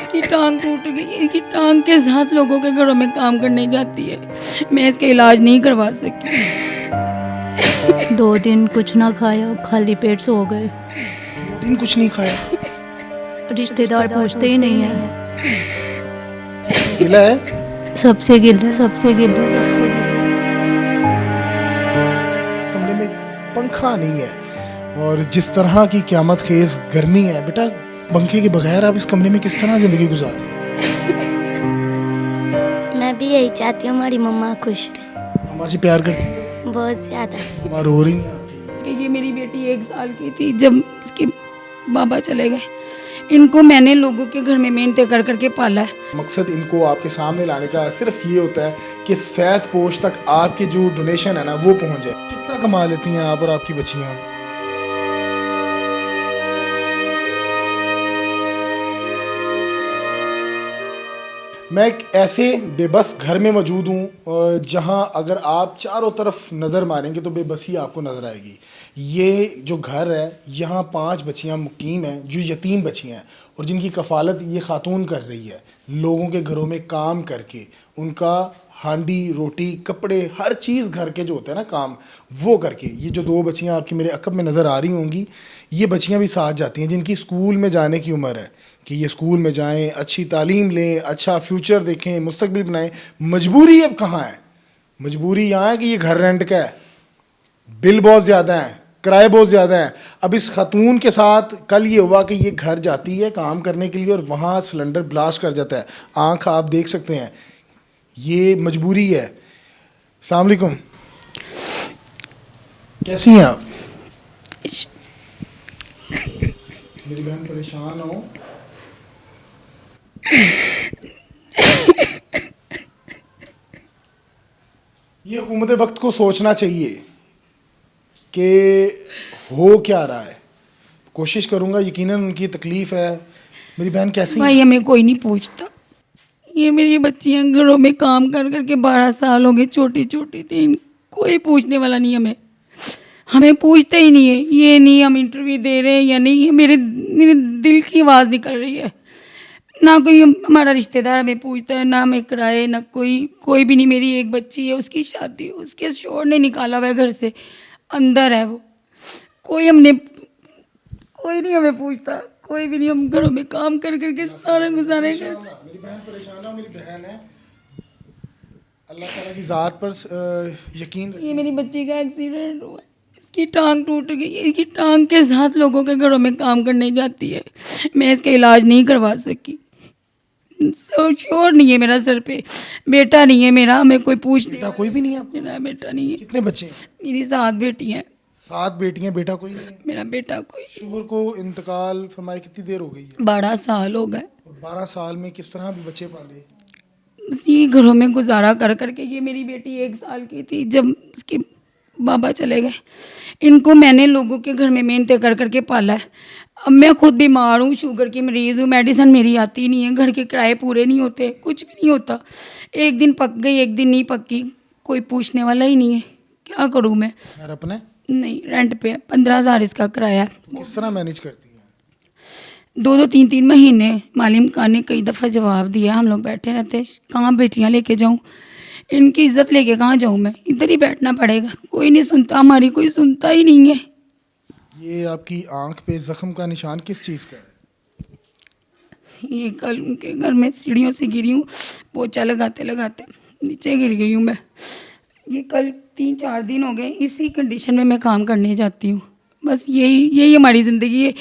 की टांग टूट गई है, इसकी टांग के साथ लोगों के घरों में काम करने जाती है। मैं इसका इलाज नहीं करवा सकी। 2 दिन कुछ ना खाया, खाली पेट सो गए। 2 दिन कुछ नहीं खाया। रिश्तेदार पूछते ही नहीं है। गिला है। सबसे गिला, सबसे गिला। कमरे में पंखा नहीं है और जिस तरह की क़यामत खेज गर्मी है, बेटा पंखे के बगैर आप इस कमरे में किस तरह ज़िंदगी गुजार रहे मैं भी यही चाहती हूँ हमारी मम्मा खुश रहे, हैं? से प्यार करती हैं? बहुत ज़्यादा। माँ रो रही हैं। कि ये मेरी बेटी 1 साल की थी जब इसके बाबा चले गए। इनको मैंने लोगों के घर में मेहनत कर करके पाला है। मकसद इनको आपके सामने लाने का सिर्फ ये होता है कि सफ़ेद पोश तक आपके जो डोनेशन है ना वो पहुंच जाए। कितना कमा लेती हैं आप और आपकी बच्चियाँ? मैं एक ऐसे बेबस घर में मौजूद हूँ जहाँ अगर आप चारों तरफ नज़र मारेंगे तो बेबसी आपको नज़र आएगी। ये जो घर है यहाँ 5 बच्चियाँ मुकीम हैं जो यतीम बच्चियाँ हैं और जिनकी कफ़ालत ये ख़ातून कर रही है, लोगों के घरों में काम करके उनका हांडी रोटी कपड़े हर चीज़ घर के जो होते हैं ना काम वो करके। ये जो 2 बच्चियाँ आपकी मेरे अकब में नज़र आ रही होंगी, ये बच्चियाँ भी साथ जाती हैं जिनकी स्कूल में जाने की उम्र है कि ये स्कूल में जाएं, अच्छी तालीम लें, अच्छा फ्यूचर देखें, मुस्तकबिल बनाएं। मजबूरी अब कहाँ है? मजबूरी यहाँ है कि ये घर रेंट का है, बिल बहुत ज़्यादा है, किराए बहुत ज़्यादा है। अब इस खातून के साथ कल ये हुआ कि ये घर जाती है काम करने के लिए और वहाँ सिलेंडर ब्लास्ट कर जाता है। आँख आप देख सकते हैं, ये मजबूरी है। अस्सलाम वालेकुम, कैसी हैं आप? मेरी बहन परेशान हो। ये हुकूमत वक्त को सोचना चाहिए कि हो क्या रहा है। कोशिश करूंगा, यकीनन उनकी तकलीफ़ है। मेरी बहन कैसी भाई है? हमें कोई नहीं पूछता। ये मेरी बच्चियां घरों में काम कर करके 12 साल हो गए, छोटी छोटी थी। कोई पूछने वाला नहीं हमें, हमें पूछते ही नहीं है। ये नहीं हम इंटरव्यू दे रहे हैं या नहीं, ये मेरे मेरे दिल की आवाज़ निकल रही है। ना कोई हमारा रिश्तेदार हमें पूछता है, ना हमें किराए, ना कोई भी नहीं। मेरी एक बच्ची है, उसकी शादी उसके शोर ने निकाला हुआ है घर से, अंदर है वो। कोई नहीं हमें पूछता, कोई भी नहीं। हम घरों में काम कर करके सारा गुजारे करते। मेरी बहन परेशान है, मेरी बहन है। अल्लाह ताला की ज़ात पर यकीन रखिए। ये मेरी बच्ची का एक्सीडेंट हुआ है, इसकी टांग टूट गई है। इसकी टांग के साथ लोगों के घरों में काम करने जाती है। मैं इसका इलाज नहीं करवा सकी। श्योर नहीं है मेरा सर पे। बेटा नहीं है मेरा, हमें कोई पूछने बेटा कोई भी नहीं है आपको? मेरा बेटा नहीं है। कितने बच्चे हैं? मेरी 7 बेटी हैं। 7 बेटियां, बेटा कोई नहीं है? मेरा बेटा कोई शुगर को इंतकाल फरमाए कितनी देर हो गई है? 12 साल हो गए। और 12 साल में किस तरह भी बच्चे पाले? बस ये घरों में गुजारा कर करके। ये मेरी बेटी 1 साल की थी जब इसके बाबा चले गए। इनको मैंने लोगों के घर में मेहनत कर करके पाला है। अब मैं खुद बीमार हूँ, शुगर की मरीज़ हूँ, मेडिसिन मेरी आती नहीं है, घर के किराए पूरे नहीं होते, कुछ भी नहीं होता। एक दिन पक गई, एक दिन नहीं पकी, कोई पूछने वाला ही नहीं है। क्या करूँ मैं? घर अपने? नहीं, रेंट पे है। 15,000 इसका किराया है। किस तरह मैनेज करती हैं? 2-2 3-3 महीने मालिम का ने कई दफ़ा जवाब दिया। हम लोग बैठे रहते, कहाँ बेटियाँ लेके जाऊँ, इनकी इज्जत लेके कहाँ जाऊँ मैं? इधर ही बैठना पड़ेगा। कोई नहीं सुनता, हमारी कोई सुनता ही नहीं है। ये आपकी आंख पे जख्म का निशान किस चीज़ का है? ये कल उनके घर में सीढ़ियों से गिरी हूँ, पोछा लगाते लगाते नीचे गिर गई हूँ मैं। ये कल 3-4 दिन हो गए, इसी कंडीशन में मैं काम करने जाती हूँ। बस यही हमारी ज़िंदगी है।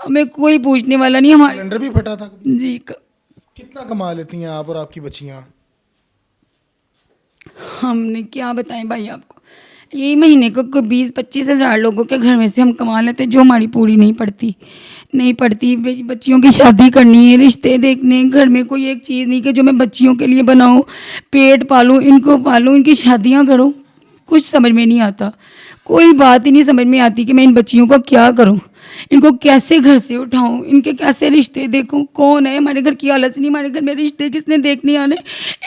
हमें कोई पूछने वाला नहीं। हमारे सिलेंडर भी फटा था कभी? जी कितना कमा लेती हैं आप और आपकी बच्चियाँ? हमने क्या बताएं भाई आपको। यही महीने को 20-25 हज़ार लोगों के घर में से हम कमा लेते, जो हमारी पूरी नहीं पड़ती। बच्चियों की शादी करनी है, रिश्ते देखने, घर में कोई एक चीज़ नहीं कि जो मैं बच्चियों के लिए बनाऊं, पेट पालूं, इनको पालूं, इनकी शादियां करूं। कुछ समझ में नहीं आता, कोई बात ही नहीं समझ में आती कि मैं इन बच्चियों को क्या करूं, इनको कैसे घर से उठाऊं, इनके कैसे रिश्ते देखूं। कौन है हमारे घर की हालत नहीं, हमारे घर में रिश्ते किसने देखने आने।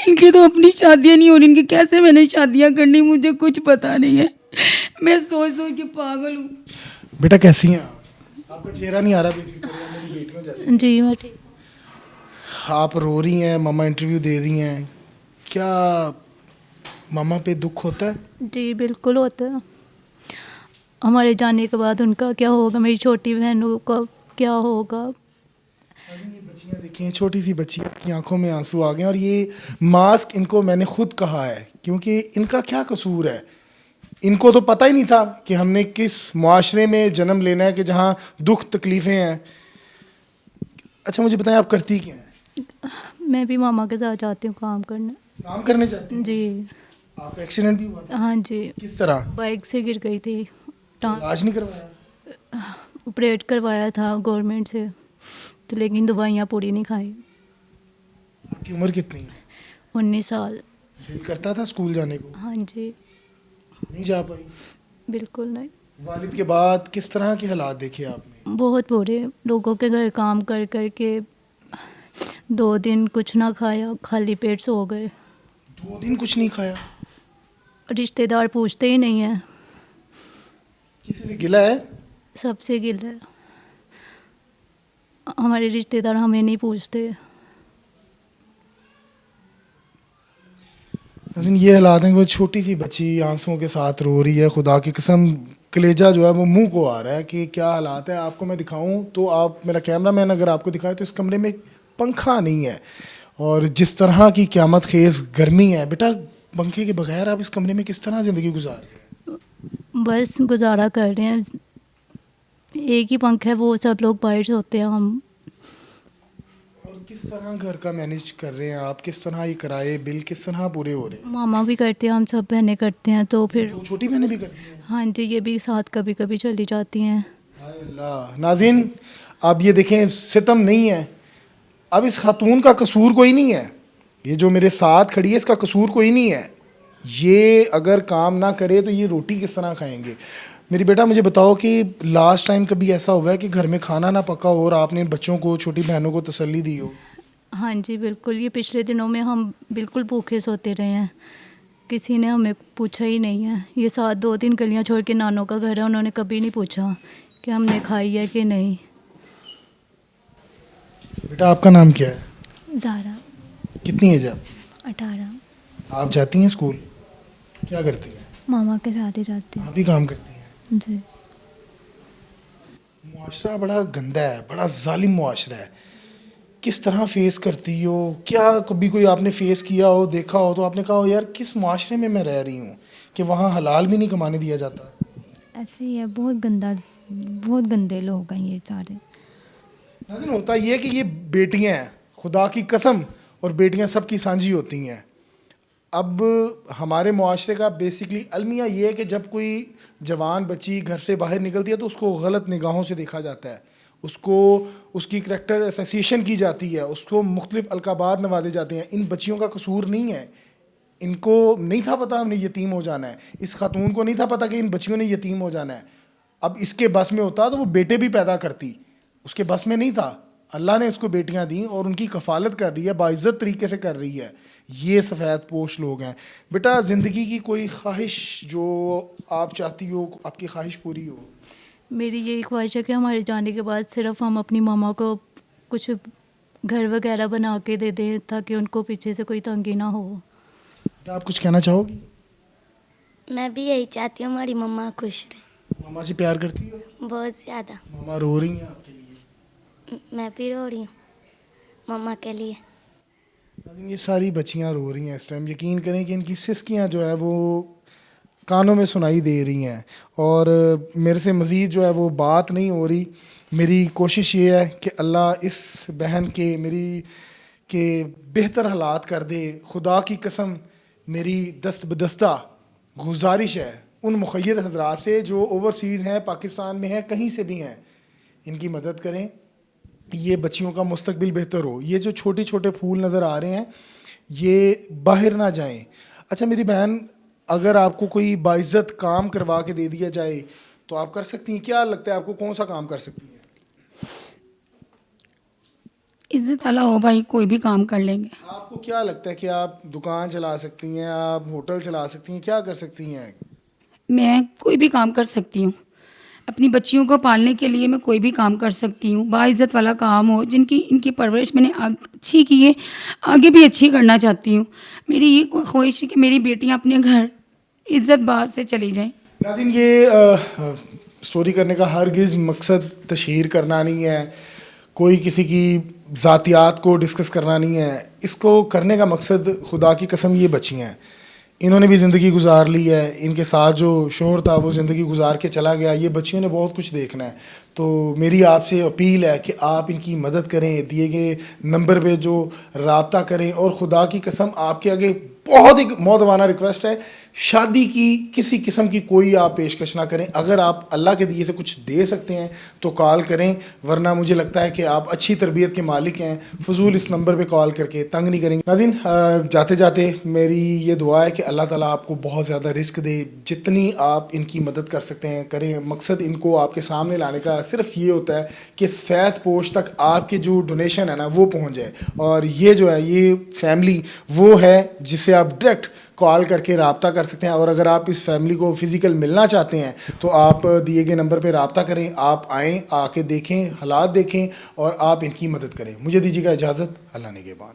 इनकी तो अपनी शादियां नहीं हो रही, इनकी कैसे मैंने शादियां करनी, मुझे कुछ पता नहीं है। मैं सोच सोच के पागल हूँ। बेटा कैसी हैं आप? आपका चेहरा नहीं आ रहा, बेफिक्र है, मेरी बेटियों जैसे। जी मैं ठीक। आप रो रही हैं, मामा इंटरव्यू दे रही हैं, क्या मामा पे दुख होता है? जी बिल्कुल होता है। हमारे जाने के बाद उनका क्या होगा, मेरी छोटी बहनों का क्या होगा। अभी ये बच्चियाँ देखिए, छोटी सी बच्चियाँ की आंखों में आंसू आ गए। और ये मास्क इनको मैंने खुद कहा है, क्योंकि इनका क्या कसूर है? इनको तो पता ही नहीं था कि हमने किस मुआशरे में जन्म लेना है कि जहाँ दुख तकलीफ़ें हैं। अच्छा मुझे बताएं, आप करती क्या हैं? मैं भी मामा के साथ जाती हूँ काम करने। काम करने जाती हैं? जी आपका एक्सीडेंट भी हुआ था? हाँ जी, किस तरह? बाइक से गिर गई थी। इलाज नहीं करवाया? ऑपरेट करवाया था गवर्नमेंट से, तो लेकिन दवाइयाँ पूरी नहीं खाई। आपकी उम्र कितनी है? 19 साल। दिल करता था स्कूल जाने को, हाँ जी, नहीं जा पाई? बिल्कुल नहीं। वालिद के बाद किस तरह के हालात देखे आपने? बहुत बुरे, लोगों के घर काम कर कर के 2 दिन कुछ ना खाया, खाली पेट सो गए। 2 दिन कुछ नहीं खाया? रिश्तेदार पूछते ही नहीं है, किसी से गिला है? सबसे गिला है। हमारे रिश्तेदार हमें नहीं पूछते। लेकिन ये हालात हैं कि वो छोटी सी बच्ची आंसुओं के साथ रो रही है। खुदा की कसम कलेजा जो है वो मुंह को आ रहा है कि क्या हालात है। आपको मैं दिखाऊं तो आप, मेरा कैमरा मैन अगर आपको दिखाए तो इस कमरे में पंखा नहीं है, और जिस तरह की क़यामत खेज़ गर्मी है। बेटा पंखे के बगैर आप इस कमरे में किस तरह ज़िंदगी गुजार रहे हैं? बस गुजारा कर रहे हैं, एक ही पंखा है, वो सब लोग बाहर सोते हैं, हम। और किस तरह घर का मैनेज कर रहे हैं आप? किस तरह ये किराए बिल किस तरह पूरे हो रहे हैं? मामा भी करते हैं, हम सब बहनें करते हैं, तो फिर वो छोटी बहनें भी करती हैं? हाँ जी, ये भी साथ कभी कभी चली जाती हैं। हाय अल्लाह। नाज़रीन अब ये देखें, सितम नहीं है। अब इस खातून का कसूर कोई नहीं है, ये जो मेरे साथ खड़ी है इसका कसूर कोई नहीं है। ये अगर काम ना करे तो ये रोटी किस तरह खाएंगे? मेरी बेटा मुझे बताओ कि लास्ट टाइम कभी ऐसा हुआ है कि घर में खाना ना पका हो और आपने बच्चों को, छोटी बहनों को तसल्ली दी हो? हाँ जी बिल्कुल, ये पिछले दिनों में हम बिल्कुल भूखे सोते रहे हैं, किसी ने हमें पूछा ही नहीं है। ये साथ 2-3 गलियां छोड़ के नानों का घर है, उन्होंने कभी नहीं पूछा कि हमने खाई है कि नहीं। बेटा आपका नाम क्या है? ज़ारा। कितनी एज है आपकी? 18। आप जाती हैं स्कूल? क्या करती हैं? मामा के साथ ही जाती आप भी काम करती हैं? हूँ जी। मुआशरा बड़ा गंदा है, बड़ा जालिम मुआशरा है। किस तरह फेस करती हो? क्या कभी कोई आपने फेस किया हो, देखा हो तो आपने कहा हो यार किस मुआशरे में मैं रह रही हूँ कि वहाँ हलाल भी नहीं कमाने दिया जाता? ऐसे ही है, बहुत गंदा, बहुत गंदे लोग हैं ये सारे। नाज़रीन होता ये है कि ये बेटियां हैं, खुदा की कसम, और बेटियां सबकी सांझी होती हैं। अब हमारे मुआशरे का बेसिकली अलमिया ये है कि जब कोई जवान बच्ची घर से बाहर निकलती है तो उसको गलत निगाहों से देखा जाता है, उसको उसकी करैक्टर एसोसिएशन की जाती है, उसको मुख्तलिफ अलकाबात नवाजे जाते हैं। इन बच्चियों का कसूर नहीं है, इनको नहीं था पता हमने यतीम हो जाना है। इस खातून को नहीं था पता कि इन बच्चियों ने यतीम हो जाना है। अब इसके बस में होता तो वो बेटे भी पैदा करती, उसके बस में नहीं था। अल्लाह ने उसको बेटियां दी और उनकी कफ़ालत कर रही है, बाइज़्ज़त तरीके से कर रही है। ये सफ़ेद पोश लोग हैं। बेटा ज़िंदगी की कोई ख्वाहिश जो आप चाहती हो, आपकी ख्वाहिश पूरी हो? मेरी यही ख्वाहिश है कि हमारे जाने के बाद सिर्फ हम अपनी मामा को कुछ घर वगैरह बना के दे दें, ताकि उनको पीछे से कोई तंगी ना हो। बेटा आप कुछ कहना चाहोगी? मैं भी यही चाहती हूँ हमारी मम्मा खुश रहे, मामा से प्यार करती हो? बहुत ज़्यादा। मामा रो रही हैं आपके लिए? मैं भी रो रही हूँ मम्मा के लिए। ये सारी बच्चियां रो रही हैं इस टाइम। यकीन करें कि इनकी सिसकियां जो है वो कानों में सुनाई दे रही हैं, और मेरे से मज़ीद जो है वो बात नहीं हो रही। मेरी कोशिश ये है कि अल्लाह इस बहन के, मेरी के बेहतर हालात कर दे। खुदा की कसम मेरी दस्त बदस्ता गुजारिश है उन मुखय्यर हजरात से जो ओवरसीज़ हैं, पाकिस्तान में हैं, कहीं से भी हैं, इनकी मदद करें, ये बच्चियों का मुस्तकबिल बेहतर हो। ये जो छोटे छोटे फूल नज़र आ रहे हैं ये बाहर ना जाएं। अच्छा मेरी बहन, अगर आपको कोई बाइज़्ज़त काम करवा के दे दिया जाए तो आप कर सकती हैं? क्या लगता है आपको, कौन सा काम कर सकती हैं? इज्जत वाला हो भाई, कोई भी काम कर लेंगे। आपको क्या लगता है कि आप दुकान चला सकती हैं, आप होटल चला सकती हैं, क्या कर सकती हैं? मैं कोई भी काम कर सकती हूँ। अपनी बच्चियों को पालने के लिए मैं कोई भी काम कर सकती हूँ, बाइज़्ज़त वाला काम हो, जिनकी इनकी परवरिश मैंने अच्छी की है, आगे भी अच्छी करना चाहती हूँ। मेरी ये ख्वाहिश है कि मेरी बेटियाँ अपने घर इज़्ज़त बात से चली जाएं। नाज़रीन, ये स्टोरी करने का हरगिज़ मकसद तशहीर करना नहीं है, कोई किसी की ज़ातियात को डिस्कस करना नहीं है। इसको करने का मकसद, खुदा की कसम, ये बच्चियाँ हैं, इन्होंने भी ज़िंदगी गुजार ली है, इनके साथ जो शोहर था वो ज़िंदगी गुजार के चला गया, ये बच्चियों ने बहुत कुछ देखना है। तो मेरी आपसे अपील है कि आप इनकी मदद करें, दिए गए नंबर पे जो राब्ता करें। और खुदा की कसम, आपके आगे बहुत एक मौदवाना रिक्वेस्ट है, शादी की किसी किस्म की कोई आप पेशकश ना करें। अगर आप अल्लाह के दिए से कुछ दे सकते हैं तो कॉल करें, वरना मुझे लगता है कि आप अच्छी तरबियत के मालिक हैं, फजूल इस नंबर पे कॉल करके तंग नहीं करेंगे। नाज़रीन, जाते जाते मेरी ये दुआ है कि अल्लाह ताला आपको बहुत ज़्यादा रिस्क दे, जितनी आप इनकी मदद कर सकते हैं करें। मकसद इनको आपके सामने लाने का सिर्फ ये होता है कि सफ़ेद पोश तक आपके जो डोनेशन है ना वो पहुँच जाए। और ये जो है, ये फैमिली वो है जिससे आप डायरेक्ट कॉल करके रब्ता कर सकते हैं। और अगर आप इस फैमिली को फ़िज़िकल मिलना चाहते हैं तो आप दिए गए नंबर पे रब्ता करें, आप आएँ, आके देखें, हालात देखें और आप इनकी मदद करें। मुझे दीजिएगा इजाज़त। अल्लाह ने के बाद।